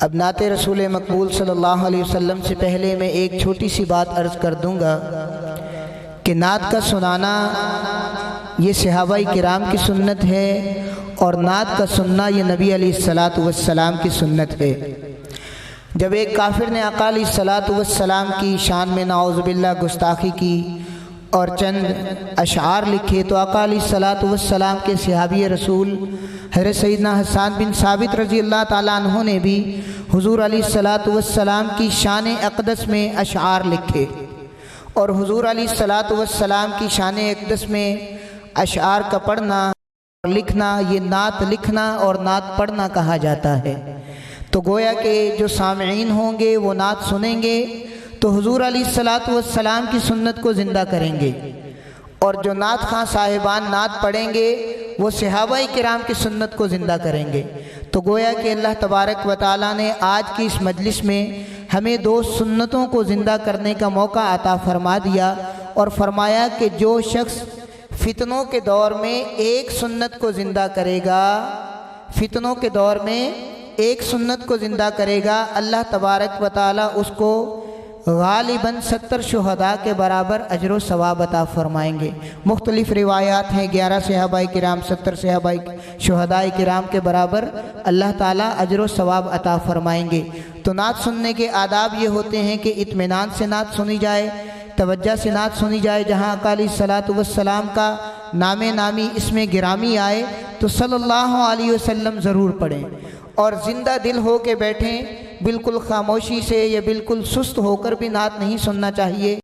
अब नाते रसूल मकबूल सल्लल्लाहु अलैहि वसल्लम से पहले मैं एक छोटी सी बात अर्ज़ कर दूंगा कि नात का सुनाना ये सहाबाए किराम की सुन्नत है और नात का सुनना ये नबी अलैहिस्सलातु वस्सलाम की सुन्नत है। जब एक काफिर ने आका अलैहिस्सलातु वस्सलाम की शान में नाउज़ुबिल्लाह गुस्ताखी की और चंद अशआर लिखे तो आका अलैहिस्सलातु वस्सलाम के सहाबी रसूल हज़रत सैयदना हसन बिन साबित रज़ी अल्लाह ताला अन्हु ने भी हुज़ूर अलैहिस्सलातु वस्सलाम की शान अक़दस में अशआर लिखे और हुज़ूर अलैहिस्सलातु वस्सलाम की शान अक़दस में अशआर का पढ़ना और लिखना ये नात लिखना और नात पढ़ना कहा जाता है। तो गोया के जो सामईन होंगे वो नात सुनेंगे तो हुज़ूर अलैहिस्सलातु वस्सलाम की सुन्नत को ज़िंदा करेंगे और जो नात खां साहिबान नात पढ़ेंगे वो सहाबाए किराम की सुन्नत को ज़िंदा करेंगे। तो गोया कि अल्लाह तबारक व तआला ने आज की इस मजलिस में हमें दो सुन्नतों को ज़िंदा करने का मौका अता फरमा दिया और फरमाया कि जो शख्स फितनों के दौर में एक सुन्नत को ज़िंदा करेगा, फितनों के दौर में एक सुन्नत को ज़िंदा करेगा, अल्लाह तबारक व तआला उसको गालिबन 70 शुहदा के बराबर अजर व सवाब अता फरमाएंगे। मुख्तलिफ रिवायात हैं 11 सहाबाए किराम 70 सहाबाए शुहदाए किराम के बराबर अल्लाह ताला अजर व सवाब अता फरमाएंगे। तो नात सुनने के आदाब ये होते हैं कि इत्मीनान से नात सुनी जाए, तवज्जो से नात सुनी जाए। जहाँ आका अलैहिस्सलातु वस्सलाम का नामे नामी इसमें गिरामी आए तो सल्लल्लाहु अलैहि वसल्लम ज़रूर पढ़ें और ज़िंदा दिल हो के बैठें, बिल्कुल खामोशी से या बिल्कुल सुस्त होकर भी नात नहीं सुनना चाहिए।